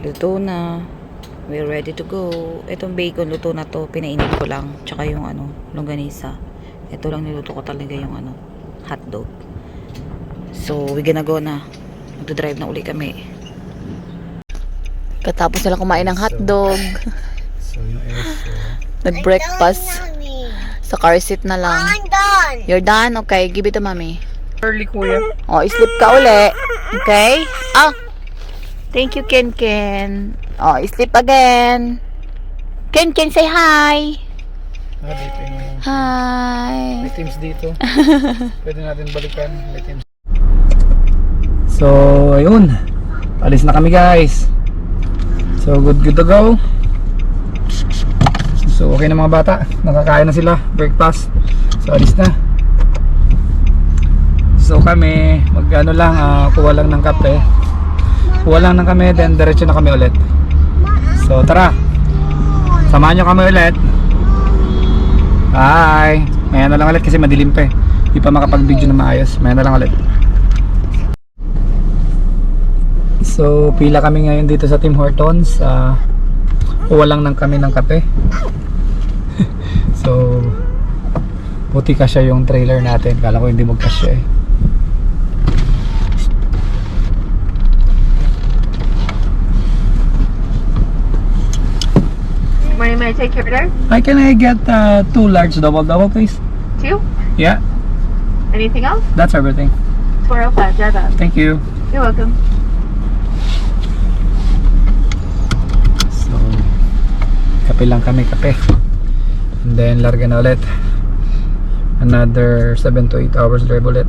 Luto na. We're ready to go. Itong bacon, luto na to. Pinainit ko lang. Tsaka yung longganisa. Ito lang niluto ko talaga yung hotdog. So, we gonna go na. Magdadrive na uli kami. Katapos nila kumain ng hotdog. So yung ESO. Nag-breakfast. Sa car seat na lang. I'm done. You're done? Okay, give it to mommy. Early kuya. Oh, sleep ka uli. Okay? Oh. Thank you, Ken Ken. Oh, sleep again. Ken Ken, say hi. Dito yung Hi. may teams dito. Pwede natin balikan. May teams. So, ayun. Alis na kami guys. So, good to go. So, okay na mga bata. Nakakain na sila. Breakfast. So, alis na. So, kami mag-ano lang, kuha lang ng kape. Kuha lang ng kami, then diretso na kami ulit. So, tara. Samahan nyo kami ulit. Bye. Maya na lang ulit kasi madilim pa eh. Di pa makapag-video na maayos. Maya na lang ulit. So, pila kami ngayon dito sa Tim Hortons. Kuha lang ng kami ng kape. So, buti kasya yung trailer natin. Kala ko hindi magkasya eh. May I take your order? Can I get 2 large double please? 2? Yeah, Anything else? that's everything. 405, Java. Thank you. You're welcome. So, kape lang kami, kape. And then, larga na ulit. Another 7 to 8 hours drive ulit.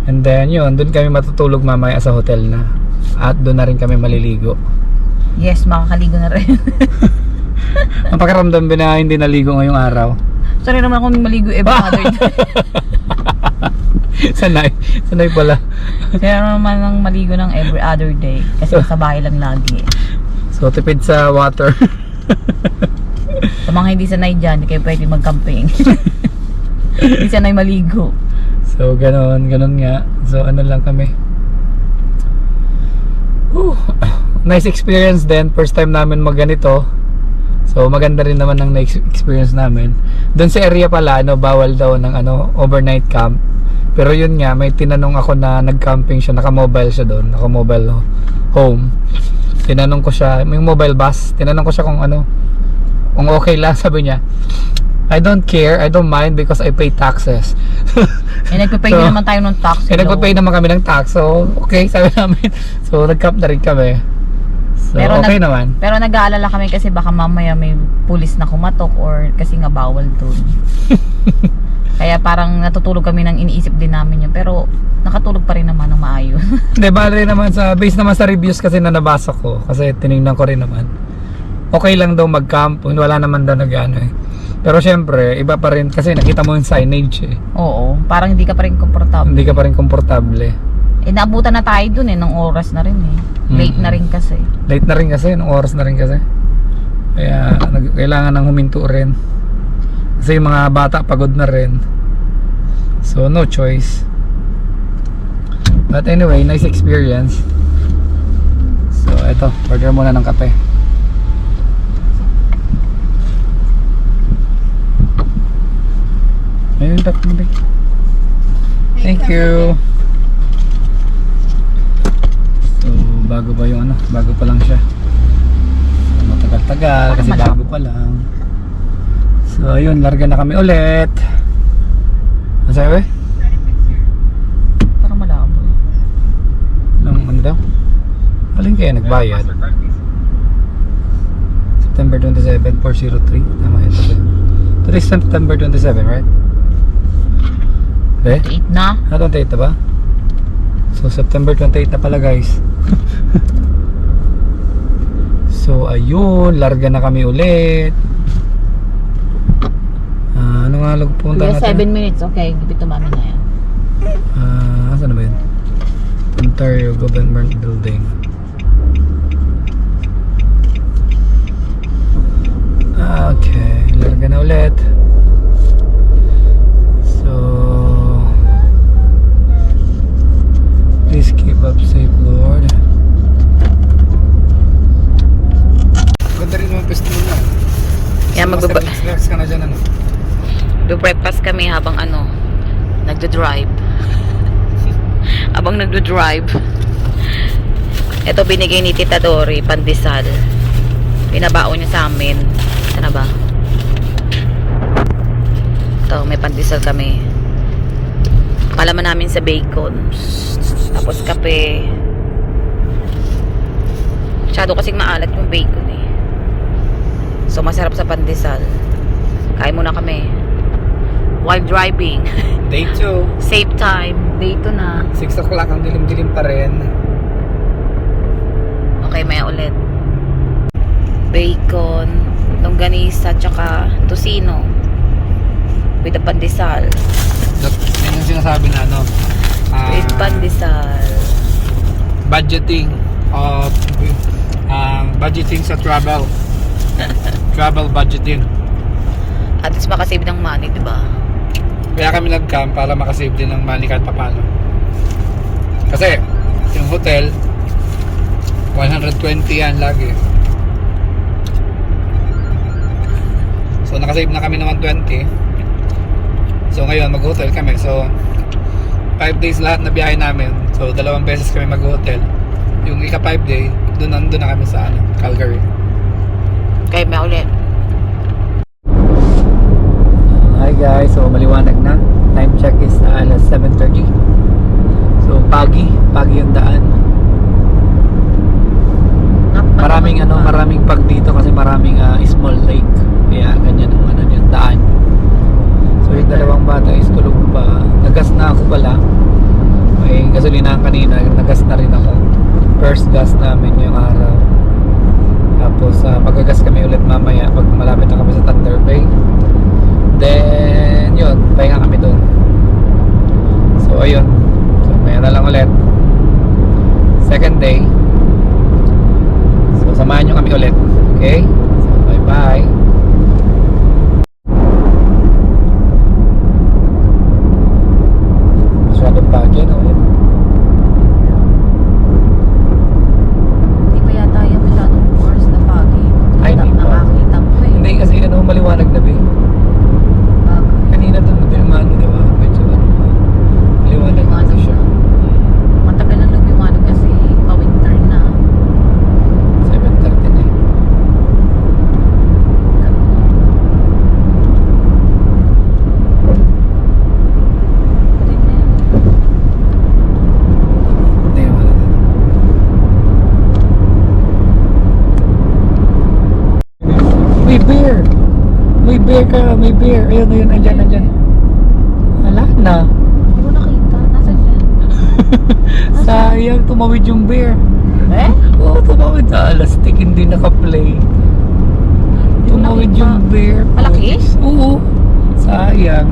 And then, yun, dun kami matutulog mamaya sa hotel na. At dun na rin kami maliligo. Yes, makakaligo na rin. Ang pakiramdam ba na hindi naligo ngayong araw? Sorry naman akong maligo every other day. Sanay pala. Kaya naman ang maligo ng every other day. Kasi sa bahay lang lagi. So, tipid sa water. Sa mga hindi sanay dyan, hindi kayo pwede mag-camping. Hindi sanay maligo. So, ganon nga. So, ano lang kami. Nice experience din. First time namin magganito. So, maganda rin naman ang experience namin. Doon sa area pala, bawal daw ng overnight camp. Pero yun nga, may tinanong ako na nag-camping siya. Naka-mobile siya doon. Naka-mobile home. Tinanong ko siya, may mobile bus. Tinanong ko siya kung kung okay lang. Sabi niya, I don't care, I don't mind because I pay taxes. Nagpapay din naman tayo ng tax. Nagpapay naman kami ng tax. So, okay, sabi namin. So, nag-camp na rin kami. So, Pero okay naman. Pero nag-aalala kami kasi baka mamaya may pulis na kumatok or kasi nga bawal doon. Kaya parang natutulog kami ng iniisip din namin yun. Pero nakatulog pa rin naman ng maayos. Hindi, bali naman based naman sa reviews kasi na nabasa ko. Kasi tinignan ko rin naman. Okay lang daw mag-camp. Wala naman daw eh. Pero syempre, iba pa rin kasi nakita mo yung signage eh. Oo, parang hindi ka pa rin komportable. Hindi ka pa rin komportable. Naabutan na tayo dun ng oras na rin eh. Late na rin kasi. Late na rin kasi, nung oras na rin kasi. Kaya kailangan nang huminto rin. Kasi yung mga bata pagod na rin. So no choice. But anyway, nice experience. So eto, order muna ng kape. Ayun, tap mo ba? Thank you. So, bago pa yung bago pa lang siya. So, matagal-tagal kasi bago pa lang. So, ayun, larga na kami ulit. Ano sabi? Parang malabo. Ano daw? Alin kaya nagbayad? September 27, 403. Tama ito. Today is September 27, right? Eh? 8 na? 28 na ba? So, September 28 na pala guys. So, ayun. Larga na kami ulit. Ano nga punta Kuya, natin? 7 minutes. Okay, give it to mami na yan. Saan na ba yun? Ontario Government Building. Okay. Larga na ulit. So, please keep up safe, Lord. Kaya Relax ka na dyan, ano? breakfast kami habang nagdo-drive. Habang nagdo-drive. Ito binigay ni Tita Dory, pandesal. Pinabaon niya sa amin. Ito na ba? Ito, may pandesal kami. Kalaman namin sa bacon. Tapos kape. Masyado kasing maalat yung bacon eh. So masarap sa pandesal. Kain muna kami. While driving. Day 2. Save time. Day 2 na. 6 o'clock, ang dilim-dilim pa rin. Okay, maya ulit. Bacon, longganisa, tsaka tocino. With the pandesal. Yan yung sinasabi na With pandesal. budgeting of budgeting sa travel. Travel budgeting. At least makasave ng money, di ba? Kaya kami nag-camp para makasave din ng money kahit papano. Kasi yung hotel 120 yan lagi. So nakasave na kami ng 120. So ngayon mag-hotel kami. So 5 days lahat na biyahe namin. So 2 beses kami mag-hotel. Yung ika 5 day, doon na kami sa Calgary. Okay, maya ulit. Hi guys, so maliwanag na. Time check is alas 7:30. So pagi yung daan. Maraming pag dito kasi maraming small lake. Kaya ganyan ang yung daan. So yung dalawang bata is tulog pa. Nagas na ako pala. May gasolina kanina, nagas na rin ako. First gas namin yung araw. Tapos magagas kami ulit mamaya pag malapit na kami sa Thunder Bay. Then yun, pahinga kami doon. So ayun. So maya na lang ulit. Second day. So samahan nyo kami ulit. Okay? So bye bye. Masyadong pagi na ulit. Hindi pa yata yung masyadong force na pagi. Ay, hindi pa. Nakakita ko eh. Hindi kasi maliwanag na ba eh. Kanina doon din man, di ba? Medyo maliwanag na kasi siya. Matagal na lumiwanag kasi pa-winter na. 7:30 na eh. Hindi naman na. May beer! May beer ka! May beer! Ayun, andyan. Wala na. Hindi ko nakita. Nasaan yan? Sayang, tumawid yung beer. Eh? Oo, tumawid sa alastik, hindi naka-play. Tumawid nakita. yung beer. Malaki? Oo. Sayang.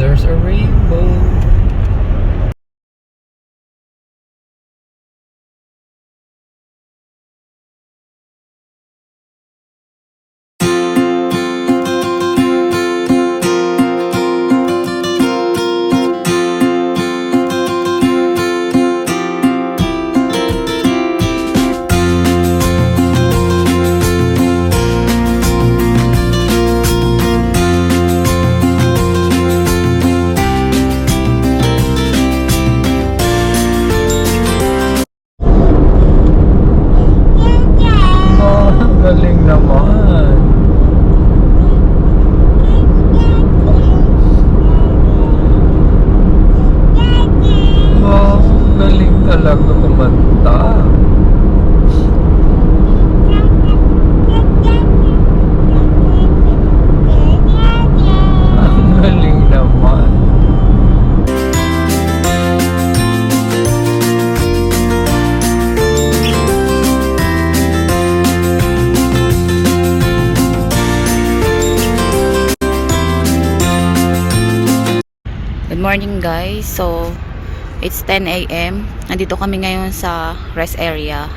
There's a rainbow. morning guys. So, it's 10 a.m. Nandito kami ngayon sa rest area.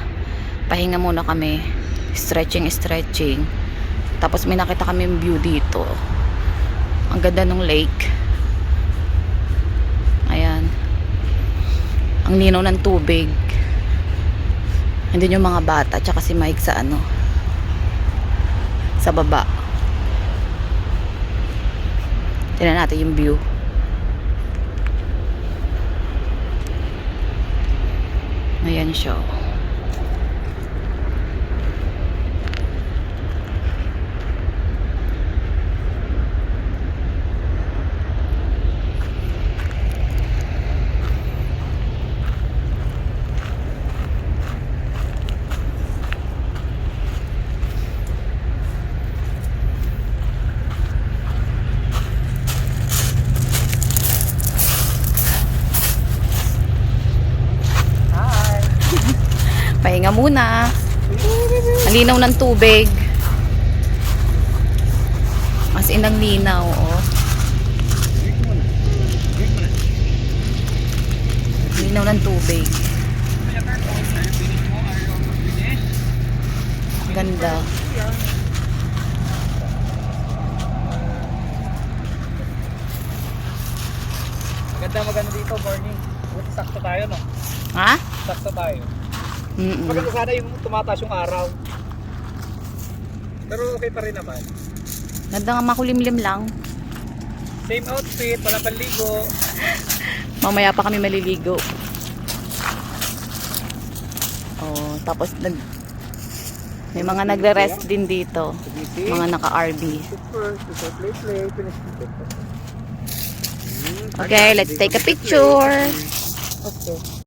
Pahinga muna kami. Stretching. Tapos may nakita kami view dito. Ang ganda ng lake. Ayan. Ang linaw ng tubig. Hindi yung mga bata. Tsaka si Mike sa ano. Sa baba. Tignan natin yung view. Ayan siya. Pahinga muna. Malinaw ng tubig. As in ang linaw, oh. Linaw ng tubig. Ganda. Maganda dito, morning. Sakto tayo, no? Ha? Sakto tayo. Mm-mm. Maganda sana yung tumataas yung araw. Pero okay pa rin naman. Ganda nga, makulimlim lang. Same outfit, wala panligo. Mamaya pa kami maliligo. Oh, tapos may mga nagre-rest din dito. Mga naka-RV. Play, finish. Okay, let's take a picture. Okay.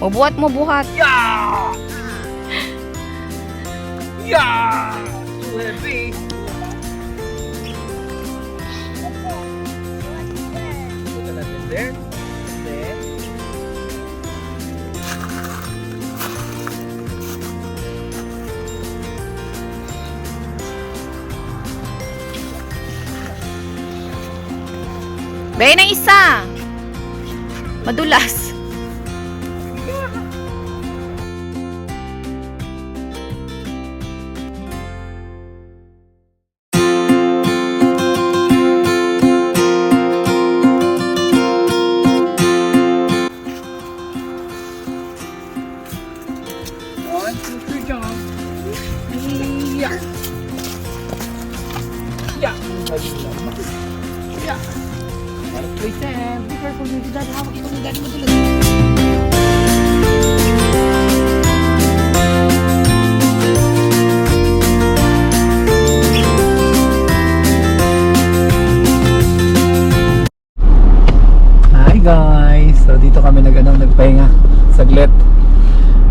Mabuhat mo buhat. Yeah! Yeah! Too heavy. Put natin there. There. Bay na isa. Madulas. Yeah. Yeah. Yeah. Listen, be careful with that. Hawak ito ng daddy madulas. Hi guys! So dito kami nagpahinga saglit.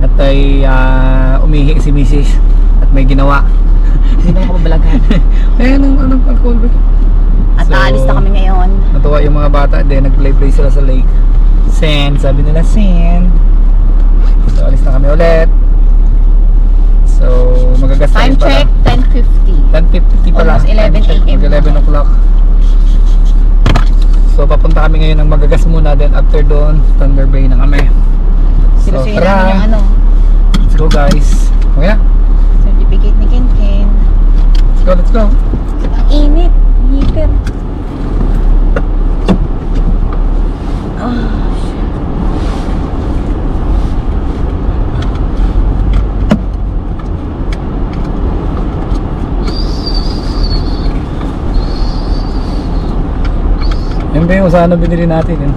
At ay umihi si Mrs. At may ginawa. Hindi naman ako babalagan. Ayan ang alcohol ba? At So, aalis na kami ngayon. Natuwa yung mga bata din, nag-play sila sa lake. Sand, sabi nila sand. So alis na kami ulit. So magagas Time check, 10:50. 10:50 pala. Almost 11 Time check, AM. mag 11 o'clock. So papunta kami ngayon ng magagas muna, then after doon, Thunder Bay na kami. So Sinusuyin namin tara, yung ano, let's go guys. Okay na? certificate ni Kinkin. Let's go, let's go. Ang init. Heater. Ah, Yan ba yung sana binili natin yun?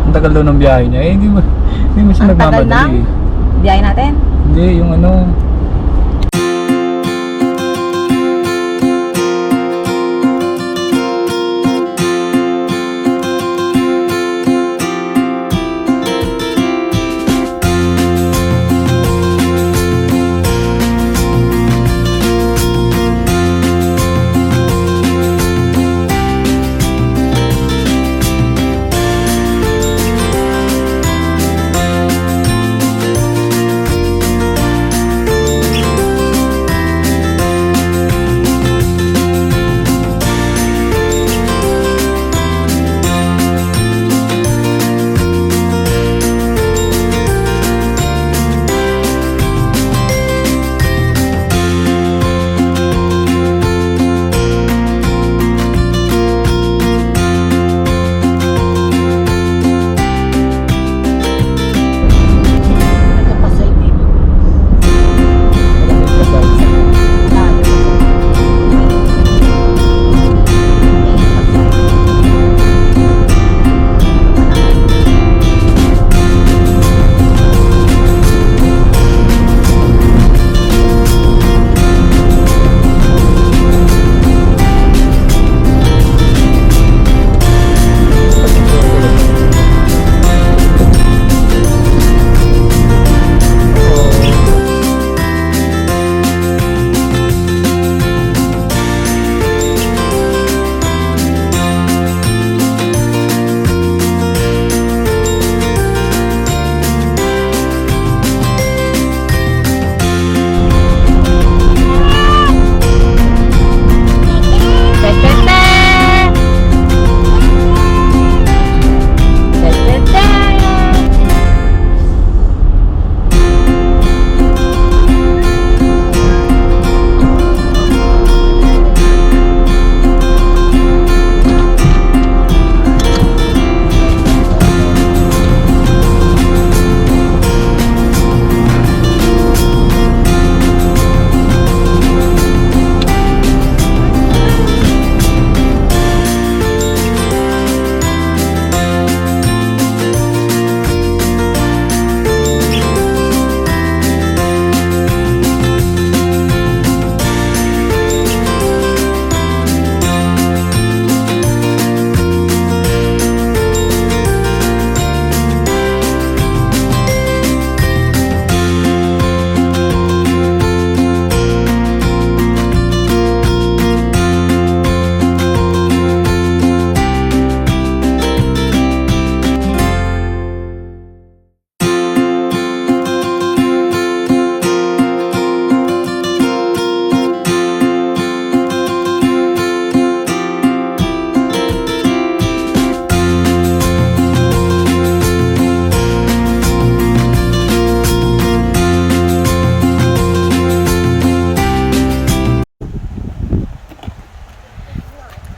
Ang tagal daw ng biyahe niya. Hindi mo siya Ang tagal nagmamadali. ng biyahe natin. Hindi, yung ano. Nagkapasay din.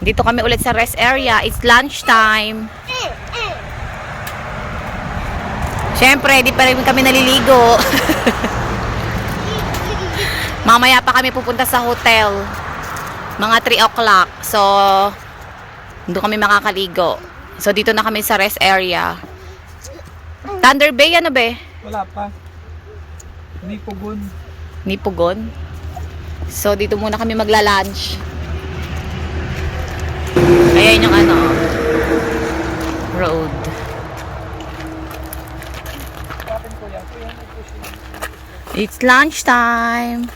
Dito kami ulit sa rest area. It's lunch time. Siyempre, di pa rin kami naliligo. Mamaya pa kami pupunta sa hotel. Mga 3 o'clock. So, doon kami makakaligo. So, dito na kami sa rest area. Thunder Bay, ano be? Wala pa. Hindi pugon. Nipugon. So, dito muna kami magla-lunch. Ayan yung ano, road. It's lunch time.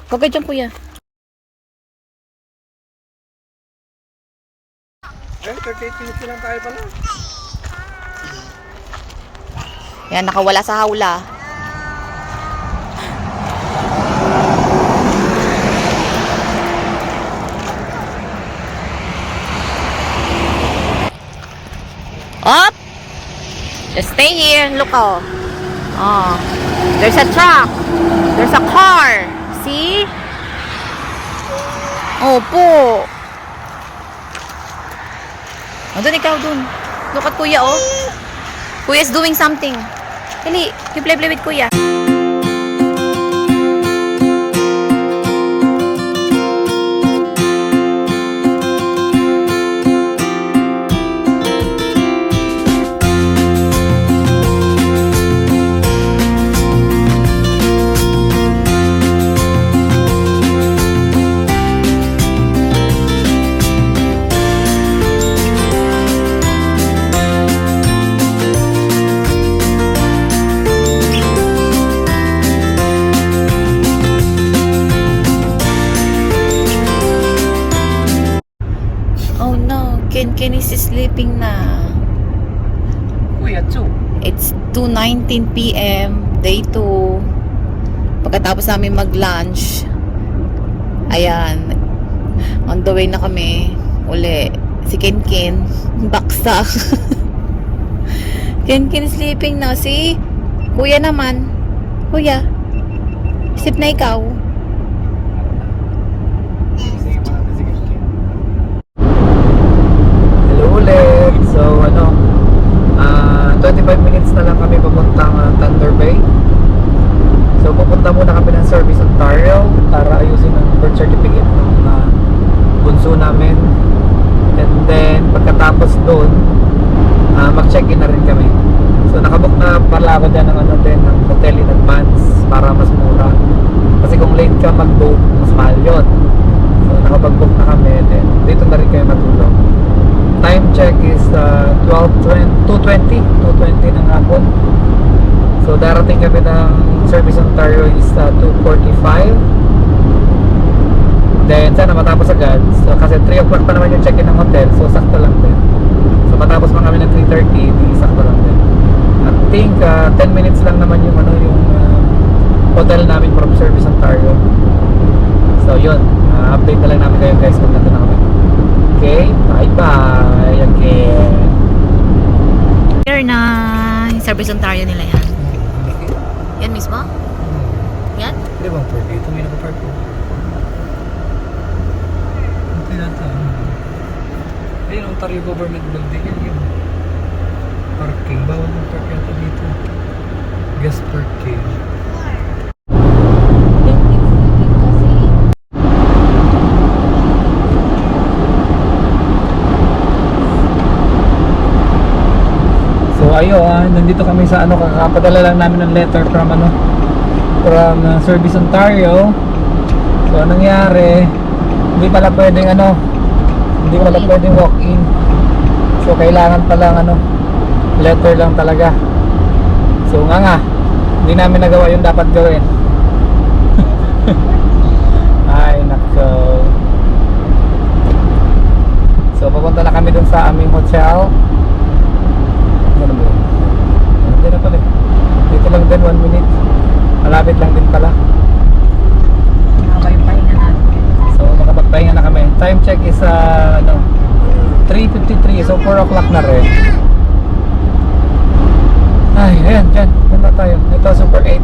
Huwag ka dyan, kuya. 38 minutes lang tayo pala. Yan, nakawala sa hawla. Up! Just stay here. Look, oh. Oh. There's a truck. There's a car. See? Opo. Andun ikaw dun. Look at kuya, oh. Kuya's doing something. Dali, you play with kuya. Oh no, Ken is sleeping na. Kuya, Chu. It's 2:19 p.m. Day 2. Pagkatapos namin mag-lunch, ayan, on the way na kami uli. Si Ken, baksak. Ken sleeping na. Si Kuya naman. Kuya, isip na ikaw. Hello ulit. So 25 minutes na lang kami papuntang Thunder Bay. So pupunta muna kami ng Service Ontario para ayusin ang birth certificate ng bunso namin. And then pagkatapos doon, mag-check-in na rin kami. So nakabook na pala ako dyan ng ng hotel in advance para mas mura. Kasi kung late ka mag-book, mas mahal yun. So nakapag-book na kami, then dito na rin kayo matulog. Time check is 2:20 ng hapon. So darating kami ng Service Ontario is 2:45. Then sana matapos agad. So kasi 3 o'clock pa naman yung check-in ng hotel. So sakto lang din. So matapos pa kami ng 3:30, di sakto lang din. I think 10 minutes lang naman yung hotel namin from Service Ontario. So yun, update na lang namin kayo guys kung nandun na kami. Okay, bye-bye again. Here na yung Service Ontario nila yan. Yan mismo? Yan? Pwede bang park dito? May nakapark po. Ito yata. Ayun, Ontario Government Building. Yan yung parking. Bawal ng park yata dito. Guest parking. So ayun, nandito kami sa kakapadala lang namin ng letter from from Service Ontario. So anong nangyari, hindi pala pwedeng walk-in. So kailangan pala letter lang talaga. So hindi namin nagawa yung dapat gawin. Ay nako. So papunta na kami dun sa aming hotel. Ano ba yun? Hindi na pala. Dito lang din, 1 minute. Malapit lang din pala. Nakapagpahinga natin. So nakapagpahinga na kami. Time check is 3:53. So 4 o'clock na rin. Ay, ayan, dyan. Punta tayo. Ito, Super 8.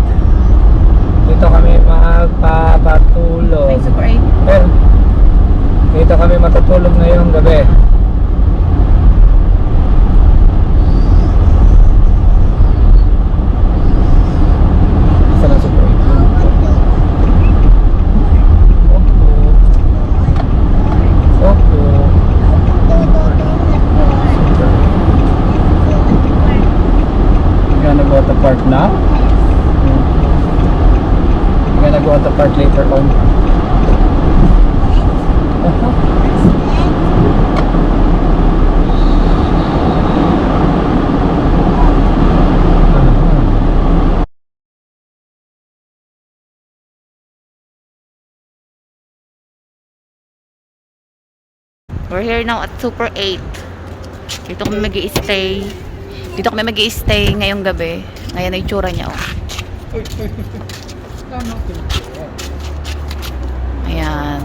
Dito kami magpapatulog. Ay, Super 8. Pero, dito kami matutulog ngayong gabi. Isa lang Super 8. Opo. You're gonna go at the park now? You're gonna go at the park later on? We're here now at Super 8. Dito kami mag-i-stay. Dito kami mag-i-stay ngayong gabi. Ngayon na yung tsura niya, oh. Ayan.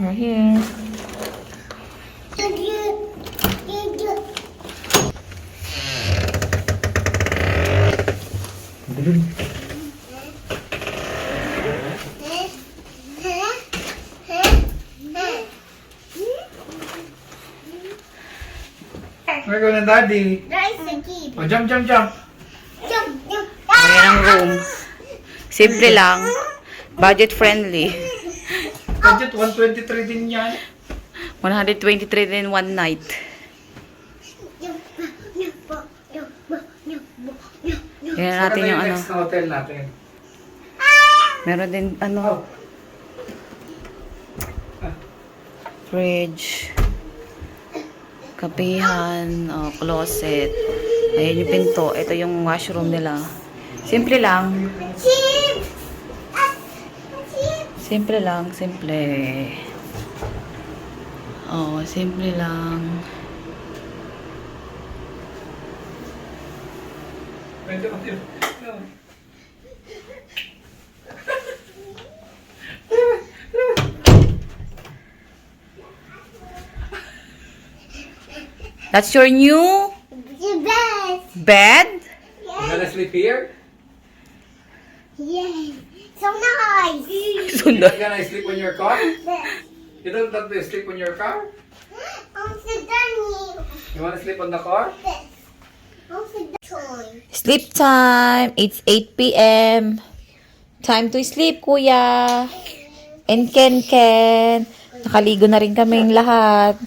We're here. We're going to daddy. Oh, jump, jump, jump. Ayan ang room. Simple lang. Budget friendly. Budget 123 din yan. 123 din one night. Yan natin yung ano. Next na hotel natin. Meron din ano. Fridge. Kapihan. Oh, closet. Ayan yung pinto. Ito yung washroom nila. Simple lang. Simple lang. Simple. Oh, simple lang. That's your new bed? You gonna sleep here? So nice. You gonna sleep in your car? You don't want to sleep in your car? You wanna sleep on the car? Sleep time. It's 8 p.m. Time to sleep, kuya. And Ken. Nakaligo na rin kaming lahat.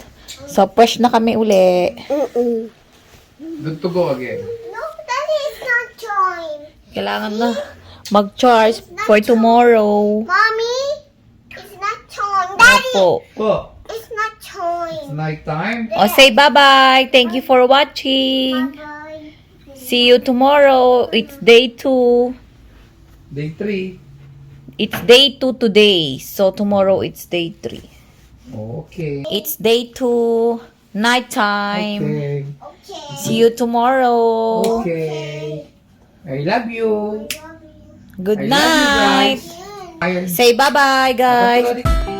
So, fresh na kami uli. Good to go again. No, Daddy, it's not time. Kailangan na mag-charge for tomorrow. Mommy, it's not time. Daddy, Opo. Oh, it's not time. night time. O, say bye-bye. Thank you for watching. Bye. See you tomorrow. It's day 2. Day 3. It's day 2 today. So, tomorrow it's day 3. Okay. It's day 2. Nighttime. Okay. Okay. See you tomorrow. Okay. I love you. Good I love you night. guys. Say bye-bye, guys. Bye.